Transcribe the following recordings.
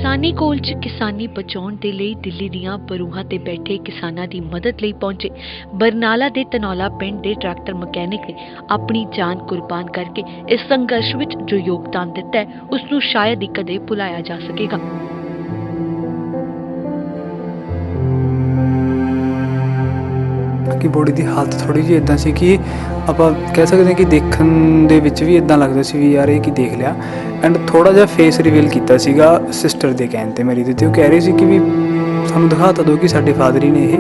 किसानी कोल च किसानी बचाउण दे लई दिल्ली दीआं बरूहां ते बैठे किसानां दी मदद लई पहुंचे बरनाला दे तनौला पिंड दे ट्रैक्टर मकैनिक ने अपनी जान कुर्बान करके इस संघर्ष विच जो योगदान दिता है उस नूं शायद ही कदे भुलाया जा सकेगा। कि बॉडी की हालत थोड़ी जी इदा सी कि ਆਪਾਂ कह सकते हैं कि देखण ਦੇ ਵਿੱਚ ਵੀ इदा लगता ਸੀ ਵੀ यार ਇਹ ਕੀ देख लिया एंड थोड़ा ਜਿਹਾ फेस रिवील ਕੀਤਾ ਸੀਗਾ सिस्टर ਦੇ ਕਹਿਣ ਤੇ ਮੇਰੀ ਤੇ ਉਹ ਕਹਿ ਰਹੀ ਸੀ ਕਿ ਵੀ ਸਾਨੂੰ ਦਿਖਾ ਤਾਂ ਦਿਓ ਕਿ ਸਾਡੇ ਫਾਦਰ ਹੀ ਨੇ ਇਹ।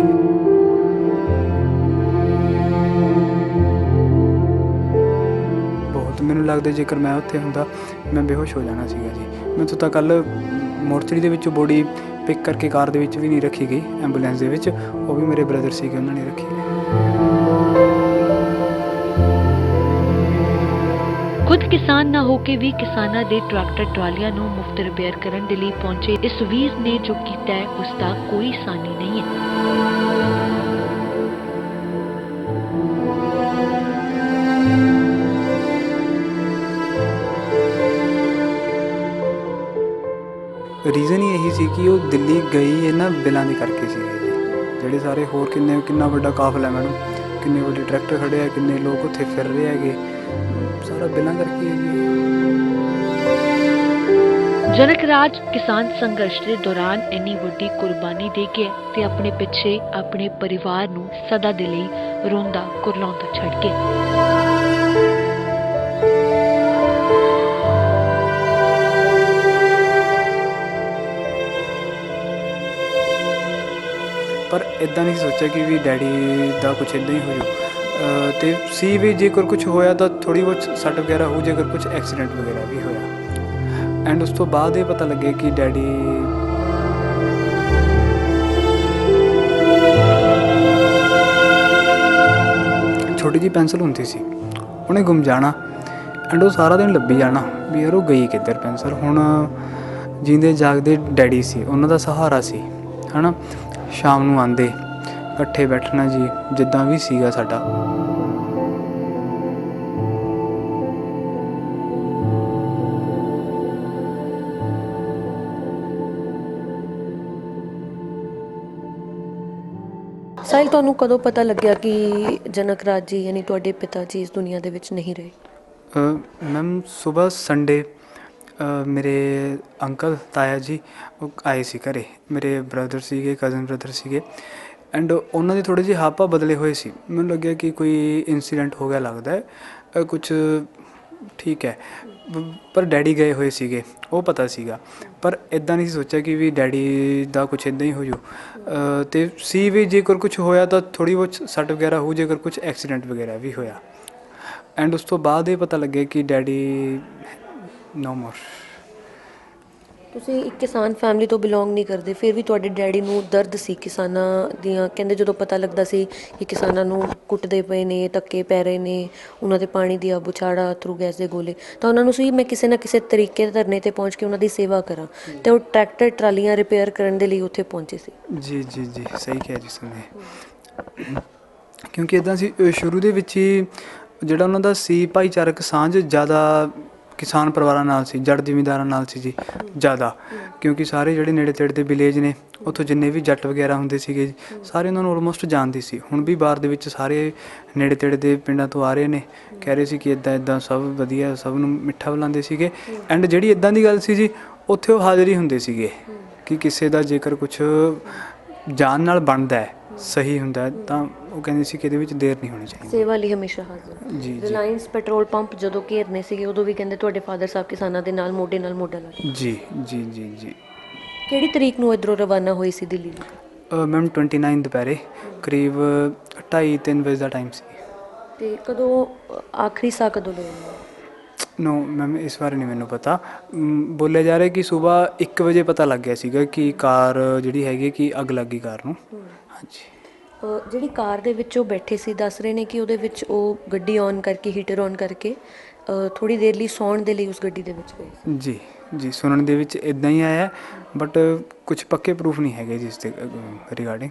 ਬਹੁਤ ਮੈਨੂੰ ਲੱਗਦਾ ਜੇਕਰ ਮੈਂ ਉੱਥੇ ਹੁੰਦਾ ਮੈਂ ਬੇਹੋਸ਼ ਹੋ ਜਾਣਾ ਸੀਗਾ ਜੀ। ਮੈਨੂੰ ਤਾਂ ਕੱਲ ਮੋਰਚਰੀ ਦੇ ਵਿੱਚੋਂ ਬੋਡੀ ਪਿਕ ਕਰਕੇ ਕਾਰ ਦੇ ਵਿੱਚ ਵੀ ਨਹੀਂ ਰੱਖੀ ਗਈ ਐਂਬੂਲੈਂਸ ਦੇ ਵਿੱਚ, ਉਹ ਵੀ ਮੇਰੇ ਬ੍ਰਦਰ ਸੀਗੇ ਉਹਨਾਂ ਨੇ ਰੱਖੀ। खुद किसान ना होके भी किसानां दे ट्रैक्टर ट्रालियां नूं मुफ्त रिपेयर करन दे लई पहुंचे इस वीर ने जो कीता है उसका कोई सानी नहीं है। ਰੀਜ਼ਨ ਹੀ ਇਹੀ ਸੀ ਕਿ ਉਹ ਦਿੱਲੀ ਗਈ ਇਹਨਾਂ ਬਿੱਲਾਂ ਦੇ ਕਰਕੇ ਸੀਗੇ ਜੀ। ਜਿਹੜੇ ਸਾਰੇ ਹੋਰ ਕਿੰਨਾ ਵੱਡਾ ਕਾਫਲਾ ਮੈਡਮ, ਕਿੰਨੇ ਵੱਡੇ ਟਰੈਕਟਰ ਖੜੇ ਆ, ਕਿੰਨੇ ਲੋਕ ਉੱਥੇ ਫਿਰ ਰਹੇ ਹੈਗੇ, ਸਾਰਾ ਬਿੱਲਾਂ ਕਰਕੇ ਹੈ ਜੀ। जनक राज किसान संघर्ष के दौरान इन्नी वड्डी कुर्बानी दे के ते अपने पिछे अपने परिवार नूं सदा दे लई रोंदा कुरलाउंदा छड़ के पर इदा नहीं सोचा कि भी डैडी का कुछ इदा ही हो जाऊ तो सी भी जेकर कुछ होया तो थोड़ी बहुत सट वगैरह हो, जेकर कुछ एक्सीडेंट वगैरह भी होया एंड उस तो बाद ये पता लगे कि डैडी छोटी जी पेंसिल होंदी सी उन्हें गुम जाना एंड वो सारा दिन लभी जाना भी यार वो गई किधर पेंसिल। हुण जींदे जागदे डैडी सी उन्हां दा सहारा सी है ना, शाम नूं आंदे इकट्ठे बैठना जी जिद्दां भी सीगा साडा। ਸਾਹਿਲ, ਤੁਹਾਨੂੰ ਕਦੋਂ ਪਤਾ ਲੱਗਿਆ ਕਿ ਜਨਕ ਰਾਜ ਜੀ ਯਾਨੀ ਤੁਹਾਡੇ ਪਿਤਾ ਜੀ ਇਸ ਦੁਨੀਆ ਦੇ ਵਿੱਚ ਨਹੀਂ ਰਹੇ? मैम सुबह संडे मेरे अंकल ताया जी वो आए सी घरे, मेरे ब्रदर सीगे कज़न ब्रदर सीगे एंड उन्होंने थोड़े ਜਿਹੇ हाव भाव बदले हुए सी। मैनूं लग्या कि कोई इंसीडेंट हो गया लगता है कुछ ठीक है, पर डैडी गए हुए सीगे वो पता सीगा, पर इदा नहीं सोचा कि भी डैडी का कुछ इदा ही हो जाऊ तो सी भी जेकर कुछ होया तो थोड़ी बहुत सट वगैरह हो, जेकर कुछ एक्सीडेंट वगैरह भी होया एंड उस तो बाद ये पता लगे कि डैडी नो मोर। ਤੁਸੀਂ ਇੱਕ ਕਿਸਾਨ ਫੈਮਿਲੀ ਤੋਂ ਬਿਲੋਂਗ ਨਹੀਂ ਕਰਦੇ, ਫਿਰ ਵੀ ਤੁਹਾਡੇ ਡੈਡੀ ਨੂੰ ਦਰਦ ਸੀ ਕਿਸਾਨਾਂ ਦੀਆਂ। ਕਹਿੰਦੇ ਜਦੋਂ ਪਤਾ ਲੱਗਦਾ ਸੀ ਕਿ ਕਿਸਾਨਾਂ ਨੂੰ ਕੁੱਟਦੇ ਪਏ ਨੇ, ਧੱਕੇ ਪੈ ਰਹੇ ਨੇ, ਉਹਨਾਂ ਦੇ ਪਾਣੀ ਦੀਆਂ ਬੁਛਾੜਾ, ਅਥਰੂ ਗੈਸ ਦੇ ਗੋਲੇ, ਤਾਂ ਉਹਨਾਂ ਨੂੰ ਸੀ ਮੈਂ ਕਿਸੇ ਨਾ ਕਿਸੇ ਤਰੀਕੇ ਧਰਨੇ 'ਤੇ ਪਹੁੰਚ ਕੇ ਉਹਨਾਂ ਦੀ ਸੇਵਾ ਕਰਾਂ, ਅਤੇ ਉਹ ਟਰੈਕਟਰ ਟਰਾਲੀਆਂ ਰਿਪੇਅਰ ਕਰਨ ਦੇ ਲਈ ਉੱਥੇ ਪਹੁੰਚੇ ਸੀ। ਜੀ ਜੀ ਜੀ ਸਹੀ ਕਿਹਾ ਜੀ ਸੁਣੇ, ਕਿਉਂਕਿ ਇੱਦਾਂ ਸੀ ਸ਼ੁਰੂ ਦੇ ਵਿੱਚ ਹੀ ਜਿਹੜਾ ਉਹਨਾਂ ਦਾ ਸੀ ਭਾਈਚਾਰਕ ਸਾਂਝ ਜ਼ਿਆਦਾ ਕਿਸਾਨ ਪਰਿਵਾਰਾਂ ਨਾਲ ਸੀ, ਜੱਟ ਜ਼ਿਮੀਂਦਾਰਾਂ ਨਾਲ ਸੀ ਜੀ ਜ਼ਿਆਦਾ, ਕਿਉਂਕਿ ਸਾਰੇ ਜਿਹੜੇ ਨੇੜੇ ਤੇੜੇ ਦੇ ਵਿਲੇਜ ਨੇ ਉੱਥੋਂ ਜਿੰਨੇ ਵੀ ਜੱਟ ਵਗੈਰਾ ਹੁੰਦੇ ਸੀਗੇ ਜੀ ਸਾਰੇ ਉਹਨਾਂ ਨੂੰ ਆਲਮੋਸਟ ਜਾਣਦੇ ਸੀ। ਹੁਣ ਵੀ ਬਾਹਰ ਦੇ ਵਿੱਚ ਸਾਰੇ ਨੇੜੇ ਤੇੜੇ ਦੇ ਪਿੰਡਾਂ ਤੋਂ ਆ ਰਹੇ ਨੇ, ਕਹਿ ਰਹੇ ਸੀ ਕਿ ਇੱਦਾਂ ਸਭ ਵਧੀਆ, ਸਭ ਨੂੰ ਮਿੱਠਾ ਬੁਲਾਉਂਦੇ ਸੀਗੇ ਐਂਡ ਜਿਹੜੀ ਇੱਦਾਂ ਦੀ ਗੱਲ ਸੀ ਜੀ ਉੱਥੇ ਉਹ ਹਾਜ਼ਰ ਹੀ ਹੁੰਦੇ ਸੀਗੇ ਕਿ ਕਿਸੇ ਦਾ ਜੇਕਰ ਕੁਛ ਜਾਨ ਨਾਲ ਬਣਦਾ ਹੈ, ਸਹੀ ਹੁੰਦਾ ਤਾਂ ਉਹ ਕਹਿੰਦੇ ਸੀ ਕਿ ਇਹਦੇ ਵਿੱਚ ਦੇਰ ਨਹੀਂ ਹੋਣੀ ਚਾਹੀਦੀ, ਸੇਵਾ ਲਈ ਹਮੇਸ਼ਾ ਹਾਜ਼ਰ। ਜੀ ਰਿਲਾਇੰਸ ਪੈਟਰੋਲ ਪੰਪ ਜਦੋਂ ਘੇਰਨੇ ਸੀਗੇ ਉਦੋਂ ਵੀ ਕਹਿੰਦੇ ਤੁਹਾਡੇ ਫਾਦਰ ਸਾਹਿਬ ਕਿਸਾਨਾਂ ਦੇ ਨਾਲ ਮੋਢੇ ਨਾਲ ਮੋਢਾ ਲਾ ਕੇ। ਜੀ ਜੀ ਜੀ ਜੀ। ਕਿਹੜੀ ਤਰੀਕ ਨੂੰ ਇੱਧਰੋਂ ਰਵਾਨਾ ਹੋਈ ਸੀ ਦਿੱਲੀ ਲਈ? ਮੈਮ 29 ਦੁਪਹਿਰੇ ਕਰੀਬ 2:30-3 ਵਜੇ ਦਾ ਟਾਈਮ ਸੀ। ਅਤੇ ਕਦੋਂ ਆਖਰੀ ਸਾਹ ਕਦੋਂ ਲਿਆ? ਨੋ ਮੈਮ ਇਸ ਬਾਰੇ ਨਹੀਂ ਮੈਨੂੰ ਪਤਾ, ਬੋਲਿਆ ਜਾ ਰਿਹਾ ਕਿ ਸਵੇਰ 1 ਵਜੇ ਪਤਾ ਲੱਗ ਗਿਆ ਸੀਗਾ ਕਿ ਕਾਰ ਜਿਹੜੀ ਹੈਗੀ ਕਿ ਅੱਗ ਲੱਗ ਗਈ ਕਾਰ ਨੂੰ। ਹਾਂਜੀ। ਜਿਹੜੀ ਕਾਰ ਦੇ ਵਿੱਚ ਉਹ ਬੈਠੇ ਸੀ ਦੱਸ ਰਹੇ ਨੇ ਕਿ ਉਹਦੇ ਵਿੱਚ ਉਹ ਗੱਡੀ ਔਨ ਕਰਕੇ, ਹੀਟਰ ਔਨ ਕਰਕੇ ਥੋੜ੍ਹੀ ਦੇਰ ਲਈ ਸੌਣ ਦੇ ਲਈ ਉਸ ਗੱਡੀ ਦੇ ਵਿੱਚ ਗਏ। ਜੀ ਜੀ ਸੁਣਨ ਦੇ ਵਿੱਚ ਇੱਦਾਂ ਹੀ ਆਇਆ, ਬਟ ਕੁਝ ਪੱਕੇ ਪ੍ਰੂਫ ਨਹੀਂ ਹੈਗੇ ਜੀ ਇਸ ਦੇ ਰਿਗਾਰਡਿੰਗ।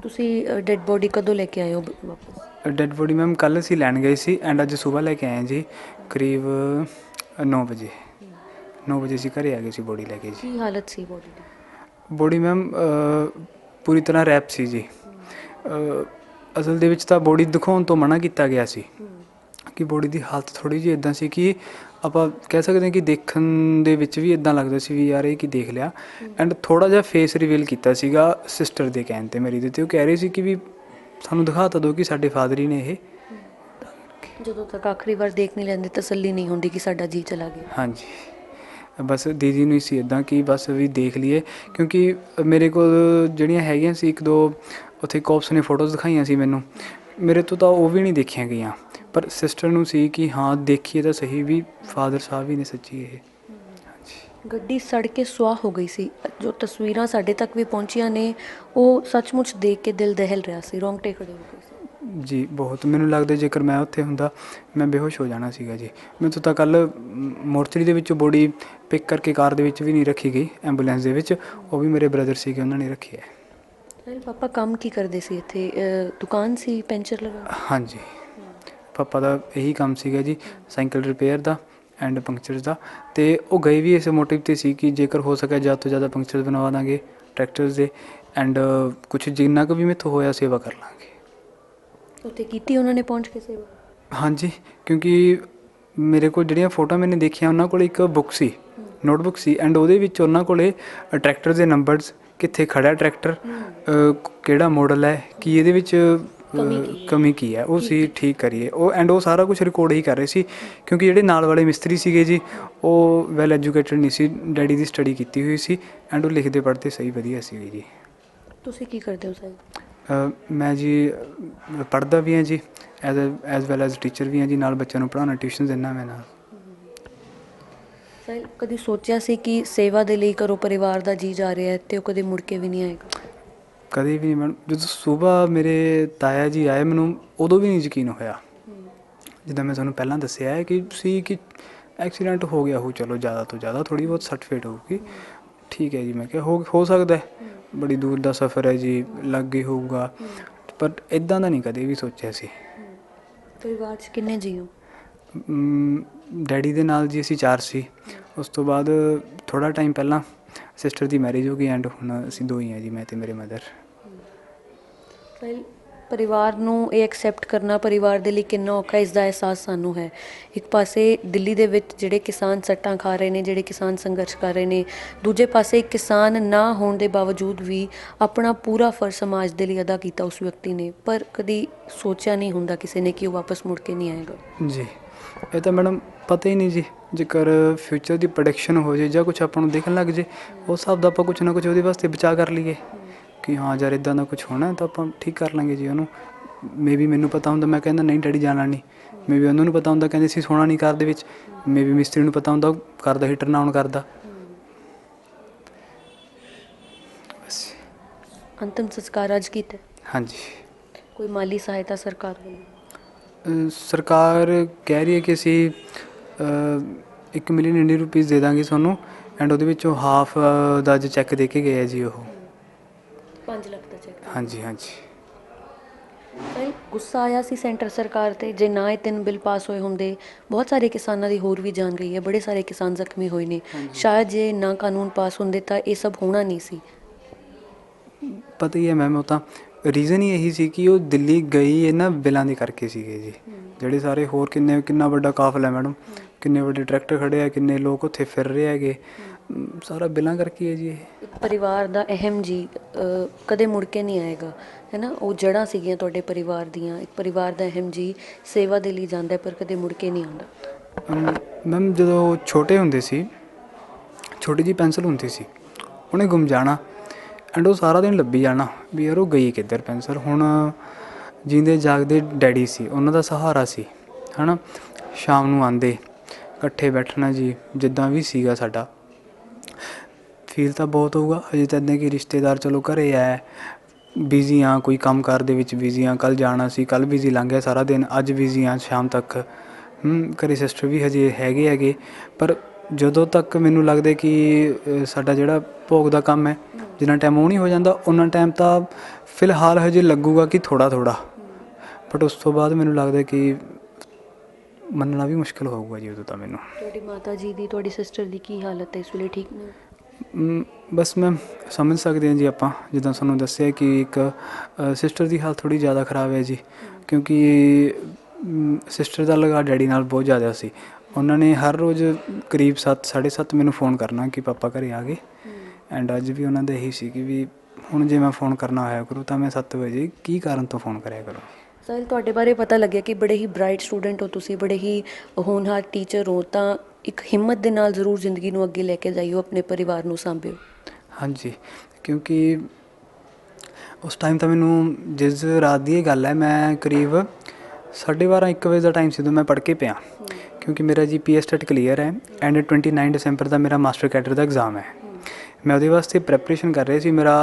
ਤੁਸੀਂ ਡੈੱਡ ਬੋਡੀ ਕਦੋਂ ਲੈ ਕੇ ਆਏ ਹੋ ਵਾਪਸ? ਡੈੱਡ ਬੋਡੀ ਮੈਮ ਕੱਲ੍ਹ ਅਸੀਂ ਲੈਣ ਗਏ ਸੀ ਐਂਡ ਅੱਜ ਸਵੇਰ ਲੈ ਕੇ ਆਏ ਜੀ ਕਰੀਬ 9 ਵਜੇ 9 ਵਜੇ ਅਸੀਂ ਘਰੇ ਆ ਗਏ ਸੀ ਬੋਡੀ ਲੈ ਕੇ ਜੀ। ਕੀ ਹਾਲਤ ਸੀ ਬੋਡੀ ਦੀ? ਬੋਡੀ ਮੈਮ ਪੂਰੀ ਤਰ੍ਹਾਂ ਰੈਪ ਸੀ ਜੀ। ਅਸਲ ਦੇ ਵਿੱਚ ਤਾਂ ਬੋਡੀ ਦਿਖਾਉਣ ਤੋਂ ਮਨਾ ਕੀਤਾ ਗਿਆ ਸੀ ਕਿ ਬੋਡੀ ਦੀ ਹਾਲਤ ਥੋੜ੍ਹੀ ਜਿਹੀ ਇੱਦਾਂ ਸੀ ਕਿ ਆਪਾਂ ਕਹਿ ਸਕਦੇ ਹਾਂ ਕਿ ਦੇਖਣ ਦੇ ਵਿੱਚ ਵੀ ਇੱਦਾਂ ਲੱਗਦਾ ਸੀ ਵੀ ਯਾਰ ਇਹ ਕੀ ਦੇਖ ਲਿਆ। ਐਂਡ ਥੋੜ੍ਹਾ ਜਿਹਾ ਫੇਸ ਰਿਵੀਲ ਕੀਤਾ ਸੀਗਾ ਸਿਸਟਰ ਦੇ ਕਹਿਣ 'ਤੇ ਮੇਰੀ ਦੇ, ਅਤੇ ਉਹ ਕਹਿ ਰਹੇ ਸੀ ਕਿ ਵੀ ਸਾਨੂੰ ਦਿਖਾ ਤਾਂ ਦਿਓ ਕਿ ਸਾਡੇ ਫਾਦਰ ਹੀ ਨੇ ਇਹ। ਜਦੋਂ ਤੱਕ ਆਖਰੀ ਵਾਰ ਦੇਖ ਨਹੀਂ ਲੈਂਦੇ ਤਸੱਲੀ ਨਹੀਂ ਹੁੰਦੀ ਕਿ ਸਾਡਾ ਜੀ ਚਲਾ ਗਿਆ। ਹਾਂਜੀ, ਬਸ ਦੀਦੀ ਨੂੰ ਹੀ ਸੀ ਇੱਦਾਂ ਕਿ ਬਸ ਵੀ ਦੇਖ ਲਈਏ, ਕਿਉਂਕਿ ਮੇਰੇ ਕੋਲ ਜਿਹੜੀਆਂ ਹੈਗੀਆਂ ਸੀ 1-2 ਉੱਥੇ ਕੋਪਸ ਨੇ ਫੋਟੋਜ਼ ਦਿਖਾਈਆਂ ਸੀ ਮੈਨੂੰ, ਮੇਰੇ ਤੋਂ ਤਾਂ ਉਹ ਵੀ ਨਹੀਂ ਦੇਖੀਆਂ ਗਈਆਂ, ਪਰ ਸਿਸਟਰ ਨੂੰ ਸੀ ਕਿ ਹਾਂ ਦੇਖੀਏ ਤਾਂ ਸਹੀ ਵੀ ਫਾਦਰ ਸਾਹਿਬ ਹੀ ਨੇ ਸੱਚੀ ਇਹ। ਹਾਂਜੀ, ਗੱਡੀ ਸੜ ਕੇ ਸੁਆਹ ਹੋ ਗਈ ਸੀ। ਜੋ ਤਸਵੀਰਾਂ ਸਾਡੇ ਤੱਕ ਵੀ ਪਹੁੰਚੀਆਂ ਨੇ ਉਹ ਸੱਚਮੁੱਚ ਦੇਖ ਕੇ ਦਿਲ ਦਹਿਲ ਰਿਹਾ ਸੀ, ਰੋਂਗਟੇ ਖੜੇ ਹੋ ਗਏ ਸੀ। ਜੀ ਬਹੁਤ, ਮੈਨੂੰ ਲੱਗਦਾ ਜੇਕਰ ਮੈਂ ਉੱਥੇ ਹੁੰਦਾ ਮੈਂ ਬੇਹੋਸ਼ ਹੋ ਜਾਣਾ ਸੀਗਾ ਜੀ। ਮੈਨੂੰ ਤਾਂ ਕੱਲ੍ਹ ਮੋਰਚਰੀ ਦੇ ਵਿੱਚੋਂ ਬੋਡੀ ਪਿਕ ਕਰਕੇ ਕਾਰ ਦੇ ਵਿੱਚ ਵੀ ਨਹੀਂ ਰੱਖੀ ਗਈ, ਐਂਬੂਲੈਂਸ ਦੇ ਵਿੱਚ, ਉਹ ਵੀ ਮੇਰੇ ਬ੍ਰਦਰ ਸੀਗੇ, ਉਹਨਾਂ ਨੇ ਰੱਖੀ ਹੈ। ਪਾਪਾ ਕੰਮ ਕੀ ਕਰਦੇ ਸੀ ਇੱਥੇ? ਦੁਕਾਨ ਸੀ ਪੈਂਚਰ ਲਗਾ? ਹਾਂਜੀ, ਪਾਪਾ ਦਾ ਇਹੀ ਕੰਮ ਸੀਗਾ ਜੀ, ਸਾਈਕਲ ਰਿਪੇਅਰ ਦਾ ਐਂਡ ਪੰਕਚਰਸ ਦਾ। ਅਤੇ ਉਹ ਗਏ ਵੀ ਇਸ ਮੋਟਿਵ 'ਤੇ ਸੀ ਕਿ ਜੇਕਰ ਹੋ ਸਕਿਆ ਜ਼ਿਆਦਾ ਤੋਂ ਜ਼ਿਆਦਾ ਪੰਕਚਰਸ ਬਣਵਾ ਦਾਂਗੇ ਟਰੈਕਟਰਸ ਦੇ, ਐਂਡ ਕੁਛ ਜਿੰਨਾ ਕੁ ਵੀ ਮੈਥੋਂ ਹੋਇਆ ਸੇਵਾ ਕਰ ਲਾਂਗੇ। ਉੱਥੇ ਕੀਤੀ ਉਹਨਾਂ ਨੇ ਪਹੁੰਚ ਕੇ ਸੇਵਾ? ਹਾਂਜੀ, ਕਿਉਂਕਿ ਮੇਰੇ ਕੋਲ ਜਿਹੜੀਆਂ ਫੋਟੋਆਂ ਮੈंने ਦੇਖੀਆਂ ਉਹਨਾਂ ਕੋਲ ਇੱਕ book C, notebook C, and ਉਹਦੇ ਵਿੱਚ ਉਹਨਾਂ ਕੋਲ ਟਰੈਕਟਰ ਦੇ ਨੰਬਰਸ, ਕਿੱਥੇ ਖੜ੍ਹਾ ਟਰੈਕਟਰ, ਕਿਹੜਾ ਮਾਡਲ ਹੈ, ਕੀ ਇਹਦੇ ਵਿੱਚ ਕਮੀ ਕੀ ਹੈ, ਉਹ ਸੀ ਠੀਕ ਕਰੀਏ ਉਹ, ਐਂਡ ਉਹ ਸਾਰਾ ਕੁਝ ਰਿਕਾਰਡ ਹੀ ਕਰ ਰਹੇ ਸੀ। ਕਿਉਂਕਿ ਜਿਹੜੇ ਨਾਲ ਵਾਲੇ ਮਿਸਤਰੀ ਸੀਗੇ ਜੀ ਉਹ ਵੈਲ ਐਜੂਕੇਟਡ ਨਹੀਂ ਸੀ, ਡੈਡੀ ਦੀ ਸਟੱਡੀ ਕੀਤੀ ਹੋਈ ਸੀ, ਐਂਡ ਉਹ ਲਿਖਦੇ ਪੜ੍ਹਦੇ ਸਹੀ ਵਧੀਆ ਸੀਗੇ ਜੀ। ਤੁਸੀਂ ਕੀ ਕਰਦੇ ਹੋ ਸਾਹਿਬ? ਮੈਂ ਜੀ ਪੜ੍ਹਦਾ ਵੀ ਹਾਂ ਜੀ, ਐਜ਼ ਵੈਲ ਐਜ਼ ਟੀਚਰ ਵੀ ਹਾਂ ਜੀ, ਨਾਲ ਬੱਚਿਆਂ ਨੂੰ ਪੜ੍ਹਾਉਣਾ, ਟਿਊਸ਼ਨ ਦਿੰਦਾ ਮੈਂ ਨਾਲ। ਸਾਹਿਲ, ਕਦੀ ਸੋਚਿਆ ਸੀ ਕਿ ਸੇਵਾ ਦੇ ਲਈ ਘਰੋਂ ਪਰਿਵਾਰ ਦਾ ਜੀ ਜਾ ਰਿਹਾ ਅਤੇ ਉਹ ਕਦੇ ਮੁੜ ਕੇ ਵੀ ਨਹੀਂ ਆਏਗਾ? ਕਦੇ ਵੀ ਨਹੀਂ ਮੈਡਮ, ਜਦੋਂ ਸੁਬਾਹ ਮੇਰੇ ਤਾਇਆ ਜੀ ਆਏ ਮੈਨੂੰ ਉਦੋਂ ਵੀ ਨਹੀਂ ਯਕੀਨ ਹੋਇਆ। ਜਿੱਦਾਂ ਮੈਂ ਤੁਹਾਨੂੰ ਪਹਿਲਾਂ ਦੱਸਿਆ ਹੈ ਕਿ ਐਕਸੀਡੈਂਟ ਹੋ ਗਿਆ ਹੋ, ਚਲੋ ਜ਼ਿਆਦਾ ਤੋਂ ਜ਼ਿਆਦਾ ਥੋੜ੍ਹੀ ਬਹੁਤ ਸੱਟ ਫੇਟ ਹੋਊਗੀ, ਠੀਕ ਹੈ ਜੀ। ਮੈਂ ਕਿਹਾ ਹੋ ਸਕਦਾ, ਬੜੀ ਦੂਰ ਦਾ ਸਫ਼ਰ ਹੈ ਜੀ, ਲਾਗੇ ਹੋਊਗਾ, ਪਰ ਇੱਦਾਂ ਦਾ ਨਹੀਂ ਕਦੇ ਵੀ ਸੋਚਿਆ ਸੀ। ਪਰਿਵਾਰ 'ਚ ਕਿੰਨੇ ਜੀ ਹੋ? ਡੈਡੀ ਦੇ ਨਾਲ ਜੀ ਅਸੀਂ 4 ਸੀ, ਉਸ ਤੋਂ ਬਾਅਦ ਥੋੜ੍ਹਾ ਟਾਈਮ ਪਹਿਲਾਂ ਸਿਸਟਰ ਦੀ ਮੈਰਿਜ ਹੋ ਗਈ, ਐਂਡ ਹੁਣ ਅਸੀਂ 2 ਹੀ ਹਾਂ ਜੀ, ਮੈਂ ਅਤੇ ਮੇਰੇ ਮਦਰ। ਪਰਿਵਾਰ ਨੂੰ ਇਹ ਐਕਸੈਪਟ ਕਰਨਾ ਪਰਿਵਾਰ ਦੇ ਲਈ ਕਿੰਨਾ ਔਖਾ, ਇਸ ਦਾ ਅਹਿਸਾਸ ਸਾਨੂੰ ਹੈ। ਇੱਕ ਪਾਸੇ ਦਿੱਲੀ ਦੇ ਵਿੱਚ ਜਿਹੜੇ ਕਿਸਾਨ ਸੱਟਾਂ ਖਾ ਰਹੇ ਨੇ, ਜਿਹੜੇ ਕਿਸਾਨ ਸੰਘਰਸ਼ ਕਰ ਰਹੇ ਨੇ, ਦੂਜੇ ਪਾਸੇ ਕਿਸਾਨ ਨਾ ਹੋਣ ਦੇ ਬਾਵਜੂਦ ਵੀ ਆਪਣਾ ਪੂਰਾ ਫਰਜ਼ ਸਮਾਜ ਦੇ ਲਈ ਅਦਾ ਕੀਤਾ ਉਸ ਵਿਅਕਤੀ ਨੇ, ਪਰ ਕਦੀ ਸੋਚਿਆ ਨਹੀਂ ਹੁੰਦਾ ਕਿਸੇ ਨੇ ਕਿ ਉਹ ਵਾਪਸ ਮੁੜ ਕੇ ਨਹੀਂ ਆਏਗਾ। ਜੀ, ਇਹ ਤਾਂ ਮੈਡਮ ਪਤਾ ਹੀ ਨਹੀਂ ਜੀ, ਜੇਕਰ ਫਿਊਚਰ ਦੀ ਪ੍ਰੈਡਿਕਸ਼ਨ ਹੋ ਜਾਏ ਜਾਂ ਕੁਛ ਆਪਾਂ ਨੂੰ ਦੇਖਣ ਲੱਗ ਜੇ, ਉਸ ਹਿਸਾਬ ਦਾ ਆਪਾਂ ਕੁਛ ਨਾ ਕੁਛ ਉਹਦੇ ਵਾਸਤੇ ਬਚਾਅ ਕਰ ਲਈਏ ਕਿ ਹਾਂ ਯਾਰ ਇੱਦਾਂ ਦਾ ਕੁਛ ਹੋਣਾ ਤਾਂ ਆਪਾਂ ਠੀਕ ਕਰ ਲਾਂਗੇ ਜੀ ਉਹਨੂੰ। ਮੇਬੀ ਮੈਨੂੰ ਪਤਾ ਹੁੰਦਾ ਮੈਂ ਕਹਿੰਦਾ ਨਹੀਂ ਡੈਡੀ ਜਾਣਾ ਨਹੀਂ, ਮੇਬੀ ਉਹਨਾਂ ਨੂੰ ਪਤਾ ਹੁੰਦਾ ਕਹਿੰਦੇ ਸੀ ਸੋਣਾ ਨਹੀਂ ਘਰ ਦੇ ਵਿੱਚ, ਮੇਬੀ ਮਿਸਤਰੀ ਨੂੰ ਪਤਾ ਹੁੰਦਾ ਘਰ ਦਾ ਹੀਟਰ ਨਾ ਆਨ ਕਰਦਾ। ਬਸ। ਅੰਤਿਮ ਸੰਸਕਾਰ ਅੱਜ ਕੀਤਾ? ਹਾਂਜੀ। ਕੋਈ ਮਾਲੀ ਸਹਾਇਤਾ ਸਰਕਾਰ ਵੱਲੋਂ? ਸਰਕਾਰ ਕਹਿ ਰਹੀ ਹੈ ਕਿ ਅਸੀਂ 1 ਮਿਲੀਅਨ ਇੰਡੀਅਨ ਰੁਪੀਜ਼ ਦੇ ਦਾਂਗੇ ਤੁਹਾਨੂੰ, ਐਂਡ ਉਹਦੇ ਵਿੱਚੋਂ ਹਾਫ ਦਾ ਅੱਜ ਚੈੱਕ ਦੇ ਕੇ ਗਏ ਆ ਜੀ ਉਹ। 5 ਲੱਖ ਦਾ ਚੈੱਕ? ਹਾਂਜੀ ਹਾਂਜੀ। ਗੁੱਸਾ ਆਇਆ ਸੀ ਸੈਂਟਰ ਸਰਕਾਰ 'ਤੇ? ਜੇ ਨਾ ਇਹ 3 ਬਿੱਲ ਪਾਸ ਹੋਏ ਹੁੰਦੇ, ਬਹੁਤ ਸਾਰੇ ਕਿਸਾਨਾਂ ਦੀ ਹੋਰ ਵੀ ਜਾਨ ਗਈ ਹੈ, ਬੜੇ ਸਾਰੇ ਕਿਸਾਨ ਜ਼ਖਮੀ ਹੋਏ ਨੇ, ਸ਼ਾਇਦ ਜੇ ਨਾ ਕਾਨੂੰਨ ਪਾਸ ਹੁੰਦੇ ਤਾਂ ਇਹ ਸਭ ਹੋਣਾ ਨਹੀਂ ਸੀ। ਪਤਾ ਹੀ ਹੈ ਮੈਮ, ਉਹ ਤਾਂ ਰੀਜ਼ਨ ਹੀ ਇਹੀ ਸੀ ਕਿ ਉਹ ਦਿੱਲੀ ਗਈ ਇਹਨਾਂ ਬਿੱਲਾਂ ਦੇ ਕਰਕੇ ਸੀਗੇ ਜੀ। ਜਿਹੜੇ ਸਾਰੇ ਹੋਰ ਕਿੰਨਾ ਵੱਡਾ ਕਾਫਲਾ ਹੈ ਮੈਡਮ, ਕਿੰਨੇ ਵੱਡੇ ਟਰੈਕਟਰ ਖੜ੍ਹੇ ਆ, ਕਿੰਨੇ ਲੋਕ ਉੱਥੇ ਫਿਰ ਰਹੇ ਹੈਗੇ, ਸਾਰਾ ਬਿੱਲਾਂ ਕਰਕੇ ਹੈ ਜੀ ਇਹ। ਇੱਕ ਪਰਿਵਾਰ ਦਾ ਅਹਿਮ ਜੀ ਕਦੇ ਮੁੜ ਕੇ ਨਹੀਂ ਆਏਗਾ, ਹੈ ਨਾ, ਉਹ ਜੜ੍ਹਾਂ ਸੀਗੀਆਂ ਤੁਹਾਡੇ ਪਰਿਵਾਰ ਦੀਆਂ। ਇੱਕ ਪਰਿਵਾਰ ਦਾ ਅਹਿਮ ਜੀ ਸੇਵਾ ਦੇ ਲਈ ਜਾਂਦਾ ਪਰ ਕਦੇ ਮੁੜ ਕੇ ਨਹੀਂ ਆਉਂਦਾ। ਮੈਮ ਜਦੋਂ ਛੋਟੇ ਹੁੰਦੇ ਸੀ, ਛੋਟੀ ਜਿਹੀ ਪੈਨਸਲ ਹੁੰਦੀ ਸੀ, ਉਹਨੇ ਗੁੰਮ ਜਾਣਾ, ਐਂਡ ਉਹ ਸਾਰਾ ਦਿਨ ਲੱਭੀ ਜਾਣਾ ਵੀ ਯਾਰ ਉਹ ਗਈ ਕਿੱਧਰ ਪੈਨਸਲ। ਹੁਣ ਜੀਂਦੇ ਜਾਗਦੇ ਡੈਡੀ ਸੀ, ਉਹਨਾਂ ਦਾ ਸਹਾਰਾ ਸੀ, ਹੈ ਨਾ। ਸ਼ਾਮ ਨੂੰ ਆਉਂਦੇ, ਇਕੱਠੇ ਬੈਠਣਾ ਜੀ, ਜਿੱਦਾਂ ਵੀ ਸੀਗਾ ਸਾਡਾ। ਫੀਲ ਤਾਂ ਬਹੁਤ ਹੋਊਗਾ, ਅਜੇ ਤਾਂ ਇੱਦਾਂ ਕਿ ਰਿਸ਼ਤੇਦਾਰ ਚਲੋ ਘਰ ਆਇਆ, ਬਿਜ਼ੀ ਹਾਂ, ਕੋਈ ਕੰਮ ਕਾਰ ਦੇ ਵਿੱਚ ਬਿਜ਼ੀ ਹਾਂ, ਕੱਲ੍ਹ ਜਾਣਾ ਸੀ, ਕੱਲ੍ਹ ਬਿਜ਼ੀ ਲੰਘ ਗਿਆ ਸਾਰਾ ਦਿਨ, ਅੱਜ ਬਿਜ਼ੀ ਹਾਂ ਸ਼ਾਮ ਤੱਕ। ਘਰ ਸਿਸਟਰ ਵੀ ਹਜੇ ਹੈਗੇ, ਪਰ ਜਦੋਂ ਤੱਕ ਮੈਨੂੰ ਲੱਗਦਾ ਕਿ ਸਾਡਾ ਜਿਹੜਾ ਭੋਗ ਦਾ ਕੰਮ ਹੈ, ਜਿੰਨਾ ਟਾਈਮ ਉਹ ਨਹੀਂ ਹੋ ਜਾਂਦਾ ਉਨਾ ਟਾਈਮ ਤਾਂ ਫਿਲਹਾਲ ਹਜੇ ਲੱਗੂਗਾ ਕਿ ਥੋੜ੍ਹਾ, ਬਟ ਉਸ ਤੋਂ ਬਾਅਦ ਮੈਨੂੰ ਲੱਗਦਾ ਕਿ ਮੰਨਣਾ ਵੀ ਮੁਸ਼ਕਿਲ ਹੋਊਗਾ ਜੀ ਉਦੋਂ ਤਾਂ ਮੈਨੂੰ। ਤੁਹਾਡੀ ਮਾਤਾ ਜੀ ਦੀ, ਤੁਹਾਡੀ ਸਿਸਟਰ ਦੀ ਕੀ ਹਾਲਤ ਹੈ ਇਸ ਵੇਲੇ, ਠੀਕ ਨੇ? ਬਸ ਮੈਮ ਸਮਝ ਸਕਦੇ ਹਾਂ ਜੀ ਆਪਾਂ, ਜਿੱਦਾਂ ਤੁਹਾਨੂੰ ਦੱਸਿਆ ਕਿ ਇੱਕ ਸਿਸਟਰ ਦੀ ਹਾਲਤ ਥੋੜ੍ਹੀ ਜ਼ਿਆਦਾ ਖ਼ਰਾਬ ਹੈ ਜੀ, ਕਿਉਂਕਿ ਸਿਸਟਰ ਦਾ ਲਗਾਅ ਡੈਡੀ ਨਾਲ ਬਹੁਤ ਜ਼ਿਆਦਾ ਸੀ। ਉਹਨਾਂ ਨੇ ਹਰ ਰੋਜ਼ ਕਰੀਬ 7 7:30 ਮੈਨੂੰ ਫ਼ੋਨ ਕਰਨਾ ਕਿ ਪਾਪਾ ਘਰੇ ਆ ਗਏ। ਐਂਡ ਅੱਜ ਵੀ ਉਹਨਾਂ ਦਾ ਇਹੀ ਸੀ ਕਿ ਵੀ ਹੁਣ ਜੇ ਮੈਂ ਫ਼ੋਨ ਕਰਨਾ ਹੋਇਆ ਕਰੂ ਤਾਂ ਮੈਂ 7 ਵਜੇ ਕੀ ਕਾਰਨ ਤੋਂ ਫ਼ੋਨ ਕਰਿਆ ਕਰੂੰ। ਸਾਹਿਲ, ਤੁਹਾਡੇ ਬਾਰੇ ਪਤਾ ਲੱਗਿਆ ਕਿ ਬੜੇ ਹੀ ਬ੍ਰਾਈਟ ਸਟੂਡੈਂਟ ਹੋ ਤੁਸੀਂ, ਬੜੇ ਹੀ ਹੋਣਹਾਰ ਟੀਚਰ ਹੋ, ਤਾਂ ਇੱਕ ਹਿੰਮਤ ਦੇ ਨਾਲ ਜ਼ਰੂਰ ਜ਼ਿੰਦਗੀ ਨੂੰ ਅੱਗੇ ਲੈ ਕੇ ਜਾਈਓ, ਆਪਣੇ ਪਰਿਵਾਰ ਨੂੰ ਸਾਂਭਿਓ। ਹਾਂਜੀ, ਕਿਉਂਕਿ ਉਸ ਟਾਈਮ ਤਾਂ ਮੈਨੂੰ, ਜਿਸ ਰਾਤ ਦੀ ਇਹ ਗੱਲ ਹੈ, ਮੈਂ ਕਰੀਬ 12:30 1 ਵਜੇ ਦਾ ਟਾਈਮ ਸੀ ਜਦੋਂ ਮੈਂ ਪੜ੍ਹ ਕੇ ਪਿਆ, ਕਿਉਂਕਿ ਮੇਰਾ GPS ਸਟੇਟ ਕਲੀਅਰ ਹੈ ਐਂਡ 29 ਦਸੰਬਰ ਦਾ ਮੇਰਾ ਮਾਸਟਰ ਕੈਡਰ ਦਾ ਐਗਜ਼ਾਮ ਹੈ। ਮੈਂ ਉਹਦੇ ਵਾਸਤੇ ਪ੍ਰੈਪਰੇਸ਼ਨ ਕਰ ਰਿਹਾ ਸੀ। ਮੇਰਾ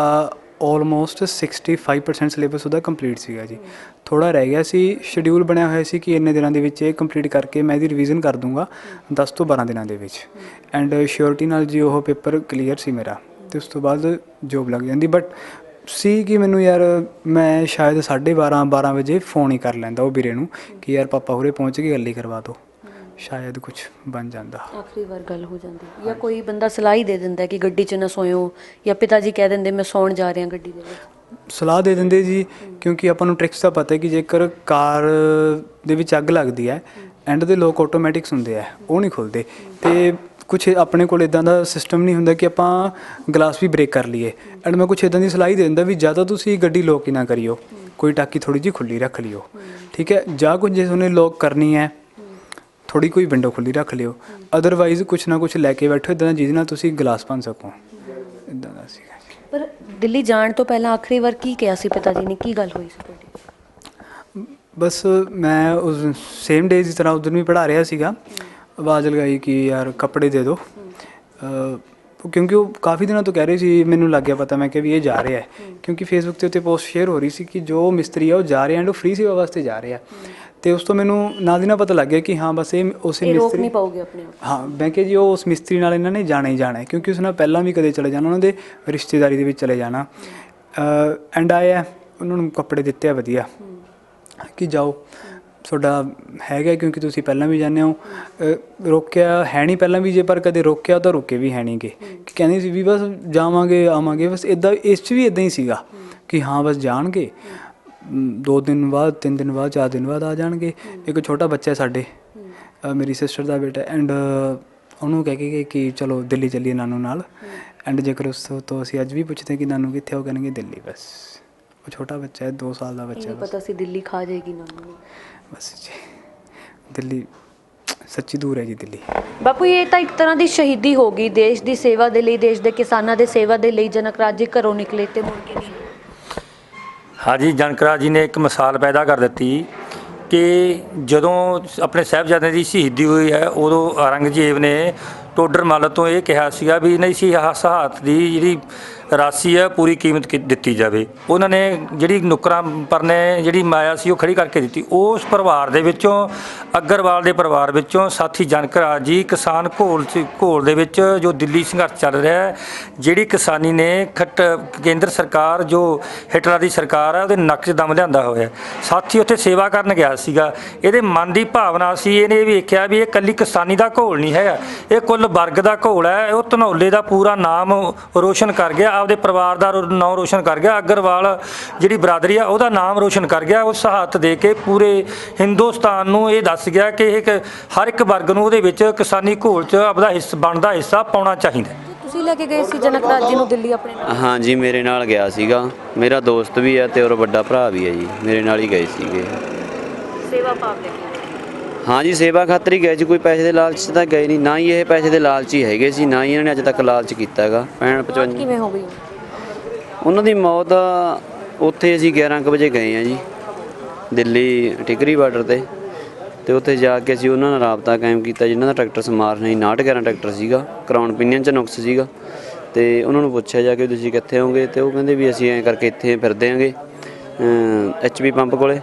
ਆਲਮੋਸਟ 65% ਸਿਲੇਬਸ ਉਹਦਾ ਕੰਪਲੀਟ ਸੀਗਾ ਜੀ। ਥੋੜ੍ਹਾ ਰਹਿ ਗਿਆ ਸੀ, ਸ਼ਡਿਊਲ ਬਣਿਆ ਹੋਇਆ ਸੀ ਕਿ ਇੰਨੇ ਦਿਨਾਂ ਦੇ ਵਿੱਚ ਇਹ ਕੰਪਲੀਟ ਕਰਕੇ ਮੈਂ ਇਹਦੀ ਰਿਵੀਜ਼ਨ ਕਰ ਦੂੰਗਾ 10 ਤੋਂ 12 ਦਿਨਾਂ ਦੇ ਵਿੱਚ, ਐਂਡ ਸ਼ਿਓਰਟੀ ਨਾਲ ਜੀ ਉਹ ਪੇਪਰ ਕਲੀਅਰ ਸੀ ਮੇਰਾ, ਅਤੇ ਉਸ ਤੋਂ ਬਾਅਦ ਜੋਬ ਲੱਗ ਜਾਂਦੀ। ਬਟ ਸੀ ਕਿ ਮੈਨੂੰ ਯਾਰ, ਮੈਂ ਸ਼ਾਇਦ 12:30 ਵਜੇ ਫ਼ੋਨ ਹੀ ਕਰ ਲੈਂਦਾ ਉਹ ਵੀਰੇ ਨੂੰ ਕਿ ਯਾਰ ਪਾਪਾ ਉਰੇ ਪਹੁੰਚ ਕੇ ਗੱਲ ਹੀ ਕਰਵਾ ਦਿਓ, ਸ਼ਾਇਦ ਕੁਝ ਬਣ ਜਾਂਦਾ, ਆਖਰੀ ਵਾਰ ਗੱਲ ਹੋ ਜਾਂਦੀ। ਜਾਂ ਕੋਈ ਬੰਦਾ ਸਲਾਹ ਹੀ ਦੇ ਦਿੰਦਾ ਕਿ ਗੱਡੀ 'ਚ ਨਾ ਸੋਇਓ, ਜਾਂ ਪਿਤਾ ਜੀ ਕਹਿ ਦਿੰਦੇ ਮੈਂ ਸੌਣ ਜਾ ਰਿਹਾ ਗੱਡੀ ਦੇ ਵਿੱਚ। ਸਲਾਹ ਦੇ ਦਿੰਦੇ ਜੀ, ਕਿਉਂਕਿ ਆਪਾਂ ਨੂੰ ਟ੍ਰਿਕਸ ਦਾ ਪਤਾ ਕਿ ਜੇਕਰ ਕਾਰ ਦੇ ਵਿੱਚ ਅੱਗ ਲੱਗਦੀ ਹੈ, ਐਂਡ ਦੇ ਲੋਕ ਆਟੋਮੈਟਿਕਸ ਹੁੰਦੇ ਆ, ਉਹ ਨਹੀਂ ਖੁੱਲ੍ਹਦੇ, ਅਤੇ ਕੁਛ ਆਪਣੇ ਕੋਲ ਇੱਦਾਂ ਦਾ ਸਿਸਟਮ ਨਹੀਂ ਹੁੰਦਾ ਕਿ ਆਪਾਂ ਗਲਾਸ ਵੀ ਬ੍ਰੇਕ ਕਰ ਲਈਏ। ਐਂਡ ਮੈਂ ਕੁਛ ਇੱਦਾਂ ਦੀ ਸਲਾਹ ਹੀ ਦੇ ਦਿੰਦਾ ਵੀ ਜਾਂ ਤਾਂ ਤੁਸੀਂ ਗੱਡੀ ਲੋਕ ਹੀ ਨਾ ਕਰਿਓ, ਕੋਈ ਟਾਕੀ ਥੋੜ੍ਹੀ ਜਿਹੀ ਖੁੱਲ੍ਹੀ ਰੱਖ ਲਿਓ, ਠੀਕ ਹੈ, ਜਾਂ ਕੁਝ ਜੇ ਉਹਨੇ ਲੋਕ ਕਰਨੀ ਹੈ ਥੋੜ੍ਹੀ ਕੋਈ ਵਿੰਡੋ ਖੁੱਲ੍ਹੀ ਰੱਖ ਲਿਓ, ਅਦਰਵਾਈਜ਼ ਕੁਛ ਨਾ ਕੁਛ ਲੈ ਕੇ ਬੈਠੋ ਇੱਦਾਂ ਦਾ ਜਿਹਦੇ ਨਾਲ ਤੁਸੀਂ ਗਲਾਸ ਭੰਨ ਸਕੋ, ਇੱਦਾਂ ਦਾ ਸੀਗਾ। ਪਰ ਦਿੱਲੀ ਜਾਣ ਤੋਂ ਪਹਿਲਾਂ ਆਖਰੀ ਵਾਰ ਕੀ ਕਿਹਾ ਸੀ ਪਿਤਾ ਜੀ ਨੇ, ਕੀ ਗੱਲ ਹੋਈ ਸੀ ਤੁਹਾਡੀ? ਬਸ ਮੈਂ ਉਸ ਸੇਮ ਡੇਜ਼ ਦੀ ਤਰ੍ਹਾਂ ਉਸ ਦਿਨ ਵੀ ਪੜ੍ਹਾ ਰਿਹਾ ਸੀਗਾ, ਆਵਾਜ਼ ਲਗਾਈ ਕਿ ਯਾਰ ਕੱਪੜੇ ਦੇ ਦਿਓ, ਕਿਉਂਕਿ ਉਹ ਕਾਫੀ ਦਿਨਾਂ ਤੋਂ ਕਹਿ ਰਹੇ ਸੀ। ਮੈਨੂੰ ਲੱਗ ਗਿਆ ਪਤਾ, ਮੈਂ ਕਿਹਾ ਵੀ ਇਹ ਜਾ ਰਿਹਾ, ਕਿਉਂਕਿ ਫੇਸਬੁੱਕ 'ਤੇ ਉੱਤੇ ਪੋਸਟ ਸ਼ੇਅਰ ਹੋ ਰਹੀ ਸੀ ਕਿ ਜੋ ਮਿਸਤਰੀ ਆ ਉਹ ਜਾ ਰਿਹਾ ਐਂਡ ਉਹ ਫ੍ਰੀ ਸੇਵਾ ਵਾਸਤੇ ਜਾ ਰਿਹਾ, ਅਤੇ ਉਸ ਤੋਂ ਮੈਨੂੰ ਨਾਲ ਦੀ ਨਾਲ ਪਤਾ ਲੱਗ ਗਿਆ ਕਿ ਹਾਂ ਬਸ ਇਹ ਉਸੇ ਮਿਸਤਰੀ ਨਹੀਂ ਪਾਓਗੇ ਆਪਣੇ ਆਪ। ਹਾਂ, ਮੈਂ ਕਿਹਾ ਜੀ ਉਹ ਉਸ ਮਿਸਤਰੀ ਨਾਲ ਇਹਨਾਂ ਨੇ ਜਾਣਾ ਹੀ ਜਾਣਾ ਹੈ, ਕਿਉਂਕਿ ਉਸ ਨਾਲ ਪਹਿਲਾਂ ਵੀ ਕਦੇ ਚਲੇ ਜਾਣਾ, ਉਹਨਾਂ ਦੇ ਰਿਸ਼ਤੇਦਾਰੀ ਦੇ ਵਿੱਚ ਚਲੇ ਜਾਣਾ। ਐਂਡ ਆਇਆ, ਉਹਨਾਂ ਨੂੰ ਕੱਪੜੇ ਦਿੱਤੇ ਆ ਵਧੀਆ ਕਿ ਜਾਓ ਤੁਹਾਡਾ ਹੈਗਾ, ਕਿਉਂਕਿ ਤੁਸੀਂ ਪਹਿਲਾਂ ਵੀ ਜਾਂਦੇ ਹੋ। ਰੋਕਿਆ ਹੈ ਨਹੀਂ ਪਹਿਲਾਂ ਵੀ, ਜੇ ਪਰ ਕਦੇ ਰੋਕਿਆ ਤਾਂ ਰੁਕੇ ਵੀ ਹੈ ਨਹੀਂ ਗੇ, ਕਿ ਕਹਿੰਦੇ ਸੀ ਵੀ ਬਸ ਜਾਵਾਂਗੇ ਆਵਾਂਗੇ, ਬਸ ਇੱਦਾਂ। ਇਸ 'ਚ ਵੀ ਇੱਦਾਂ ਹੀ ਸੀਗਾ ਕਿ ਹਾਂ ਬਸ ਜਾਣਗੇ, 2 ਦਿਨ ਬਾਅਦ 3 ਦਿਨ ਬਾਅਦ 4 ਦਿਨ ਬਾਅਦ ਆ ਜਾਣਗੇ। ਇੱਕ ਛੋਟਾ ਬੱਚਾ ਸਾਡੇ, ਮੇਰੀ ਸਿਸਟਰ ਦਾ ਬੇਟਾ, ਐਂਡ ਉਹਨੂੰ ਕਹਿ ਕੇ ਗਏ ਕਿ ਚਲੋ ਦਿੱਲੀ ਚੱਲੀਏ ਨਾਨੂ ਨਾਲ, ਐਂਡ ਜੇਕਰ ਉਸ ਤੋਂ ਅਸੀਂ ਅੱਜ ਵੀ ਪੁੱਛਦੇ ਕਿ ਨਾਨੂ ਕਿੱਥੇ, ਉਹ ਕਹਿਣਗੇ ਦਿੱਲੀ। ਬਸ ਉਹ ਛੋਟਾ ਬੱਚਾ ਹੈ, 2 ਸਾਲ ਦਾ ਬੱਚਾ, ਪਤਾ ਸੀ ਦਿੱਲੀ ਖਾ ਜਾਏਗੀ ਨਾਨੂ ਨੂੰ। ਬਸ ਜੀ, ਦਿੱਲੀ ਸੱਚੀ ਦੂਰ ਹੈ ਜੀ ਦਿੱਲੀ। ਬਾਪੂ, ਇਹ ਤਾਂ ਇੱਕ ਤਰ੍ਹਾਂ ਦੀ ਸ਼ਹੀਦੀ ਹੋ ਗਈ ਦੇਸ਼ ਦੀ ਸੇਵਾ ਦੇ ਲਈ, ਦੇਸ਼ ਦੇ ਕਿਸਾਨਾਂ ਦੇ ਸੇਵਾ ਦੇ ਲਈ। ਜਨਕ ਰਾਜ ਜੀ ਘਰੋਂ ਨਿਕਲੇ ਤੇ ਮੁੜ ਕੇ ਨਹੀਂ। ਹਾਂਜੀ, ਜਨਕ ਰਾਜ ਜੀ ਨੇ ਇੱਕ ਮਿਸਾਲ ਪੈਦਾ ਕਰ ਦਿੱਤੀ ਕਿ ਜਦੋਂ ਆਪਣੇ ਸਾਹਿਬਜ਼ਾਦਿਆਂ ਦੀ ਸ਼ਹੀਦੀ ਹੋਈ ਹੈ, ਉਦੋਂ ਔਰੰਗਜ਼ੇਬ ਨੇ ਟੋਡਰ ਮੱਲ ਤੋਂ ਇਹ ਕਿਹਾ ਸੀਗਾ ਵੀ ਇਹਨਾਂ ਦੀ ਸ਼ਹਾਦਤ ਦੀ ਜਿਹੜੀ ਰਾਸ਼ੀ ਹੈ ਪੂਰੀ ਕੀਮਤ ਦਿੱਤੀ ਜਾਵੇ। ਉਹਨਾਂ ਨੇ ਜਿਹੜੀ ਨੁਕਰਾਂ ਪਰ ਨੇ ਜਿਹੜੀ ਮਾਇਆ ਸੀ ਉਹ ਖੜੀ ਕਰਕੇ ਦਿੱਤੀ। ਉਸ ਪਰਿਵਾਰ ਦੇ ਵਿੱਚੋਂ, ਅਗਰਵਾਲ ਦੇ ਪਰਿਵਾਰ ਵਿੱਚੋਂ ਸਾਥੀ ਜਨਕ ਰਾਜ ਜੀ ਕਿਸਾਨ ਘੋਲ ਦੇ ਵਿੱਚ ਜੋ ਦਿੱਲੀ ਸੰਘਰਸ਼ ਚੱਲ ਰਿਹਾ ਹੈ, ਜਿਹੜੀ ਕਿਸਾਨੀ ਨੇ ਕੇਂਦਰ ਸਰਕਾਰ ਜੋ ਹਿਟਲਰ ਦੀ ਸਰਕਾਰ ਹੈ ਉਹਦੇ ਨੱਕ 'ਚ ਦਮ ਲਿਆਂਦਾ ਹੋਇਆ। ਸਾਥੀ ਉੱਥੇ ਸੇਵਾ ਕਰਨ ਗਿਆ ਸੀਗਾ, ਇਹਦੇ ਮਨ ਦੀ ਭਾਵਨਾ ਸੀ, ਇਹਨੇ ਵੇਖਿਆ ਵੀ ਇਹ ਇਕੱਲੀ ਕਿਸਾਨੀ ਦਾ ਘੋਲ ਨਹੀਂ ਹੈਗਾ, ਇਹ ਕੁੱਲ ਵਰਗ ਦਾ ਘੋਲ ਹੈ। ਉਹ ਧਨੌਲੇ ਦਾ ਪੂਰਾ ਨਾਮ ਰੋਸ਼ਨ ਕਰ ਗਿਆ, ਆਪਦੇ ਪਰਿਵਾਰ ਦਾ ਨਾਮ ਰੋਸ਼ਨ ਕਰ ਗਿਆ, ਅਗਰਵਾਲ ਜਿਹੜੀ ਬਰਾਦਰੀ ਆ ਉਹਦਾ ਨਾਮ ਰੋਸ਼ਨ ਕਰ ਗਿਆ। ਉਹ ਸ਼ਹਾਦਤ ਦੇ ਕੇ ਪੂਰੇ ਹਿੰਦੁਸਤਾਨ ਨੂੰ ਇਹ ਦੱਸ ਗਿਆ ਕਿ ਹਰ ਇੱਕ ਵਰਗ ਨੂੰ ਉਹਦੇ ਵਿੱਚ ਕਿਸਾਨੀ ਘੋਲ 'ਚ ਆਪਦਾ ਬਣਦਾ ਹਿੱਸਾ ਪਾਉਣਾ ਚਾਹੀਦਾ। ਤੁਸੀਂ ਲੈ ਕੇ ਗਏ ਸੀ ਜਨਕ ਰਾਜ ਜੀ ਨੂੰ ਦਿੱਲੀ ਆਪਣੇ ਨਾਲ? ਹਾਂ ਜੀ, ਮੇਰੇ ਨਾਲ ਗਿਆ ਸੀਗਾ, ਮੇਰਾ ਦੋਸਤ ਵੀ ਹੈ ਅਤੇ ਉਹ ਵੱਡਾ ਭਰਾ ਵੀ ਹੈ ਜੀ, ਮੇਰੇ ਨਾਲ ਹੀ ਗਏ ਸੀਗੇ। ਸੇਵਾ ਭਾਵ ਲੈ ਕੇ? ਹਾਂ ਜੀ, ਸੇਵਾ ਖਾਤਰ ਹੀ ਗਏ ਸੀ, ਕੋਈ ਪੈਸੇ ਦੇ ਲਾਲਚ 'ਚ ਤਾਂ ਗਏ ਨਹੀਂ, ਨਾ ਹੀ ਇਹ ਪੈਸੇ ਦੇ ਲਾਲਚ ਹੀ ਹੈਗੇ ਸੀ, ਨਾ ਹੀ ਇਹਨਾਂ ਨੇ ਅੱਜ ਤੱਕ ਲਾਲਚ ਕੀਤਾ ਹੈਗਾ। 55 ਕਿਵੇਂ ਹੋ ਗਈ ਉਹਨਾਂ ਦੀ ਮੌਤ? ਉੱਥੇ ਅਸੀਂ 11 ਕੁ ਵਜੇ ਗਏ ਹਾਂ ਜੀ ਦਿੱਲੀ ਟਿਕਰੀ ਬਾਰਡਰ 'ਤੇ, ਅਤੇ ਉੱਥੇ ਜਾ ਕੇ ਅਸੀਂ ਉਹਨਾਂ ਨਾਲ ਰਾਬਤਾ ਕਾਇਮ ਕੀਤਾ ਜਿਨ੍ਹਾਂ ਦਾ ਟਰੈਕਟਰ ਸਮਾਰ ਨਹੀਂ 5911 ਟਰੈਕਟਰ ਸੀਗਾ, ਕਰਾਉਣ ਪਿੰਨੀਅਨ 'ਚ ਨੁਕਸ ਸੀਗਾ। ਅਤੇ ਉਹਨਾਂ ਨੂੰ ਪੁੱਛਿਆ ਜਾ ਕੇ ਤੁਸੀਂ ਕਿੱਥੇ ਹੋਗੇ, ਅਤੇ ਉਹ ਕਹਿੰਦੇ ਵੀ ਅਸੀਂ ਐਂ ਕਰਕੇ ਇੱਥੇ ਫਿਰਦੇ ਆਂਗੇ HP ਪੰਪ ਕੋਲੇ।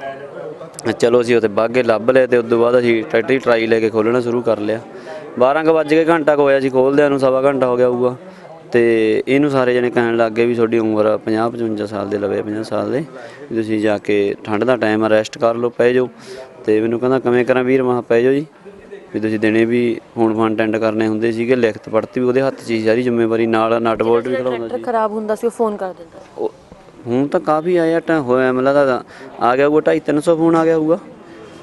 ਚਲੋ ਅਸੀਂ ਉੱਥੇ ਬਾਗੇ ਲੱਭ ਲਏ, ਅਤੇ ਉਸ ਤੋਂ ਬਾਅਦ ਅਸੀਂ ਟਰੈਕਟਰ ਦੀ ਟਰਾਈ ਲੈ ਕੇ ਖੋਲ੍ਹਣਾ ਸ਼ੁਰੂ ਕਰ ਲਿਆ। 12 ਕੁ ਵੱਜ ਕੇ ਘੰਟਾ ਕੁ ਹੋਇਆ ਸੀ ਖੋਲ੍ਹਦਿਆਂ ਨੂੰ, 1.25 ਘੰਟਾ ਹੋ ਗਿਆ ਹੋਊਗਾ। ਅਤੇ ਇਹਨੂੰ ਸਾਰੇ ਜਣੇ ਕਹਿਣ ਲੱਗ ਗਏ ਵੀ ਤੁਹਾਡੀ ਉਮਰ 50-55 ਸਾਲ ਦੇ ਲਵੇ, 50 ਸਾਲ ਦੇ, ਵੀ ਤੁਸੀਂ ਜਾ ਕੇ ਠੰਡ ਦਾ ਟਾਈਮ ਆ ਰੈਸਟ ਕਰ ਲਓ, ਪੈ ਜਾਓ। ਤੇ ਮੈਨੂੰ ਕਹਿੰਦਾ ਕਿਵੇਂ ਕਰਾਂ ਵੀਰ, ਮੈਂ ਕਿਹਾ ਪੈ ਜਾਓ ਜੀ, ਵੀ ਤੁਸੀਂ ਦਿਨੇ ਵੀ ਫੋਨ ਫਾਨ ਅਟੈਂਡ ਕਰਨੇ ਹੁੰਦੇ ਸੀਗੇ, ਲਿਖਤ ਪੜ੍ਹਤੀ ਵੀ ਉਹਦੇ ਹੱਥ 'ਚ ਸੀ ਸਾਰੀ ਜ਼ਿੰਮੇਵਾਰੀ, ਨਾਲ ਨਟ ਬੋਲਟ ਵੀ ਖੜਾਉਂਦਾ ਟਰੈਕਟਰ ਸੀ। ਖਰਾਬ ਹੁੰਦਾ ਸੀ ਉਹ ਫੋਨ ਕਰ ਦਿੰਦਾ। ਉਹ ਹੁਣ ਤਾਂ ਕਾਫੀ ਆਇਆ ਟਾਈਮ ਹੋਇਆ, ਮੈਨੂੰ ਲੱਗਦਾ ਆ ਗਿਆ ਹੋਊਗਾ 250-300 ਫੋਨ ਆ ਗਿਆ ਹੋਊਗਾ।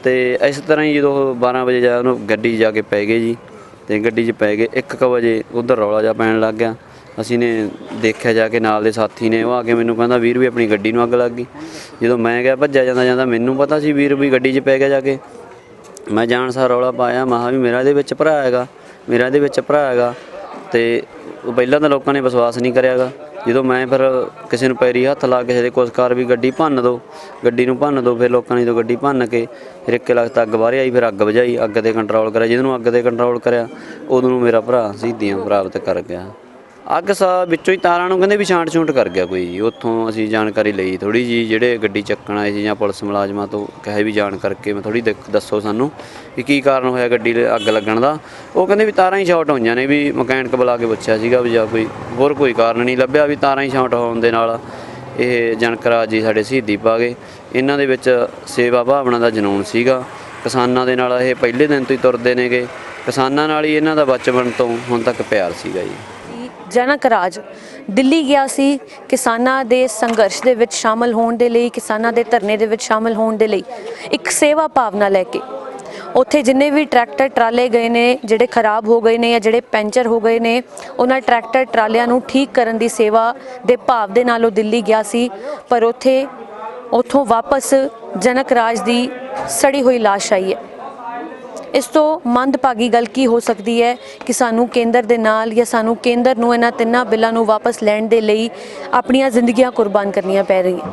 ਤੇ ਇਸ ਤਰ੍ਹਾਂ ਹੀ ਜਦੋਂ 12 ਵਜੇ ਜਾ ਉਹਨੂੰ ਗੱਡੀ 'ਚ ਜਾ ਕੇ ਪੈ ਗਏ ਜੀ, ਤੇ ਗੱਡੀ 'ਚ ਪੈ ਗਏ 1 ਵਜੇ ਉੱਧਰ ਰੌਲਾ ਜਿਹਾ ਪੈਣ ਲੱਗ ਗਿਆ। ਅਸੀਂ ਨੇ ਦੇਖਿਆ ਜਾ ਕੇ, ਨਾਲ ਦੇ ਸਾਥੀ ਨੇ, ਉਹ ਆ ਕੇ ਮੈਨੂੰ ਕਹਿੰਦਾ ਵੀਰ ਵੀ ਆਪਣੀ ਗੱਡੀ ਨੂੰ ਅੱਗ ਲੱਗ ਗਈ। ਜਦੋਂ ਮੈਂ ਗਿਆ ਭੱਜਿਆ ਜਾਂਦਾ ਜਾਂਦਾ, ਮੈਨੂੰ ਪਤਾ ਸੀ ਵੀਰ ਵੀ ਗੱਡੀ 'ਚ ਪੈ ਗਿਆ। ਜਾ ਕੇ ਮੈਂ ਜਾਣ ਸਾਰ ਰੌਲਾ ਪਾਇਆ, ਮੈਂ ਕਿਹਾ ਵੀ ਮੇਰਾ ਇਹਦੇ ਵਿੱਚ ਭਰਾ ਹੈਗਾ, ਮੇਰਾ ਇਹਦੇ ਵਿੱਚ ਭਰਾ ਹੈਗਾ। ਤੇ ਉਹ ਪਹਿਲਾਂ ਤਾਂ ਲੋਕਾਂ ਨੇ ਵਿਸ਼ਵਾਸ ਨਹੀਂ ਕਰਿਆ ਗਾ। ਜਦੋਂ ਮੈਂ ਫਿਰ ਕਿਸੇ ਨੂੰ ਪੈਰੀ ਹੱਥ ਲਾ ਕੇ ਕਿਸੇ ਦੇ ਕੁਛ ਕਰ ਵੀ ਗੱਡੀ ਭੰਨ ਦਿਓ, ਗੱਡੀ ਨੂੰ ਭੰਨ ਦਿਓ, ਫਿਰ ਲੋਕਾਂ ਨੇ ਜਦੋਂ ਗੱਡੀ ਭੰਨ ਕੇ ਫਿਰ 1 ਲੱਖ ਅੱਗ ਬਾਹਰ ਆਈ, ਫਿਰ ਅੱਗ ਬੁਝਾਈ, ਅੱਗ 'ਤੇ ਕੰਟਰੋਲ ਕਰਿਆ। ਜਿਹਨੂੰ ਅੱਗ 'ਤੇ ਕੰਟਰੋਲ ਕਰਿਆ ਉਦੋਂ ਨੂੰ ਮੇਰਾ ਭਰਾ ਸ਼ਹੀਦੀਆਂ ਪ੍ਰਾਪਤ ਕਰ ਗਿਆ। ਅੱਗ ਵਿੱਚੋਂ ਹੀ ਤਾਰਾਂ ਨੂੰ ਕਹਿੰਦੇ ਵੀ ਛਾਂਟ ਛੂੰਟ ਕਰ ਗਿਆ ਕੋਈ ਜੀ। ਉੱਥੋਂ ਅਸੀਂ ਜਾਣਕਾਰੀ ਲਈ ਥੋੜ੍ਹੀ ਜਿਹੀ, ਜਿਹੜੇ ਗੱਡੀ ਚੱਕਣ ਆਏ ਸੀ ਜਾਂ ਪੁਲਿਸ ਮੁਲਾਜ਼ਮਾਂ ਤੋਂ ਕਹੇ ਵੀ ਜਾਣ ਕਰਕੇ ਮੈਂ ਥੋੜ੍ਹੀ ਦੱਸੋ ਸਾਨੂੰ ਵੀ ਕੀ ਕਾਰਨ ਹੋਇਆ ਗੱਡੀ ਅੱਗ ਲੱਗਣ ਦਾ। ਉਹ ਕਹਿੰਦੇ ਵੀ ਤਾਰਾਂ ਹੀ ਸ਼ਾਰਟ ਹੋਈਆਂ ਨੇ, ਵੀ ਮਕੈਨਿਕ ਬੁਲਾ ਕੇ ਪੁੱਛਿਆ ਸੀਗਾ ਵੀ ਜਾਂ ਹੋਰ ਕੋਈ ਕਾਰਨ ਨਹੀਂ ਲੱਭਿਆ, ਵੀ ਤਾਰਾਂ ਹੀ ਸ਼ਾਰਟ ਹੋਣ ਦੇ ਨਾਲ ਇਹ ਜਨਕਰਾਜ ਜੀ ਸਾਡੇ ਸ਼ਹੀਦੀ ਪਾ ਗਏ। ਇਹਨਾਂ ਦੇ ਵਿੱਚ ਸੇਵਾ ਭਾਵਨਾ ਦਾ ਜਨੂੰਨ ਸੀਗਾ, ਕਿਸਾਨਾਂ ਦੇ ਨਾਲ ਇਹ ਪਹਿਲੇ ਦਿਨ ਤੋਂ ਹੀ ਤੁਰਦੇ ਨੇਗੇ, ਕਿਸਾਨਾਂ ਨਾਲ ਹੀ ਇਹਨਾਂ ਦਾ ਬਚਪਨ ਤੋਂ ਹੁਣ ਤੱਕ ਪਿਆਰ ਸੀਗਾ ਜੀ। ਜਨਕ ਰਾਜ ਦਿੱਲੀ ਗਿਆ ਸੀ ਕਿਸਾਨਾਂ ਦੇ ਸੰਘਰਸ਼ ਦੇ ਵਿੱਚ ਸ਼ਾਮਲ ਹੋਣ ਦੇ ਲਈ, ਕਿਸਾਨਾਂ ਦੇ ਧਰਨੇ ਦੇ ਵਿੱਚ ਸ਼ਾਮਲ ਹੋਣ ਦੇ ਲਈ, ਇੱਕ ਸੇਵਾ ਭਾਵਨਾ ਲੈ ਕੇ। ਉੱਥੇ ਜਿੰਨੇ ਵੀ ਟਰੈਕਟਰ ਟਰਾਲੇ ਗਏ ਨੇ, ਜਿਹੜੇ ਖਰਾਬ ਹੋ ਗਏ ਨੇ ਜਾਂ ਜਿਹੜੇ ਪੈਂਚਰ ਹੋ ਗਏ ਨੇ, ਉਹਨਾਂ ਟਰੈਕਟਰ ਟਰਾਲਿਆਂ ਨੂੰ ਠੀਕ ਕਰਨ ਦੀ ਸੇਵਾ ਦੇ ਭਾਵ ਦੇ ਨਾਲ ਉਹ ਦਿੱਲੀ ਗਿਆ ਸੀ। ਪਰ ਉੱਥੋਂ ਵਾਪਸ ਜਨਕ ਰਾਜ ਦੀ ਸੜੀ ਹੋਈ ਲਾਸ਼ ਆਈ ਹੈ। ਇਸ ਤੋਂ ਮੰਦਭਾਗੀ ਗੱਲ ਕੀ ਹੋ ਸਕਦੀ ਹੈ ਕਿ ਸਾਨੂੰ ਕੇਂਦਰ ਦੇ ਨਾਲ ਜਾਂ ਸਾਨੂੰ ਕੇਂਦਰ ਨੂੰ ਇਹਨਾਂ 3 ਬਿੱਲਾਂ ਨੂੰ ਵਾਪਸ ਲੈਣ ਦੇ ਲਈ ਆਪਣੀਆਂ ਜ਼ਿੰਦਗੀਆਂ ਕੁਰਬਾਨ ਕਰਨੀਆਂ ਪੈ ਰਹੀਆਂ।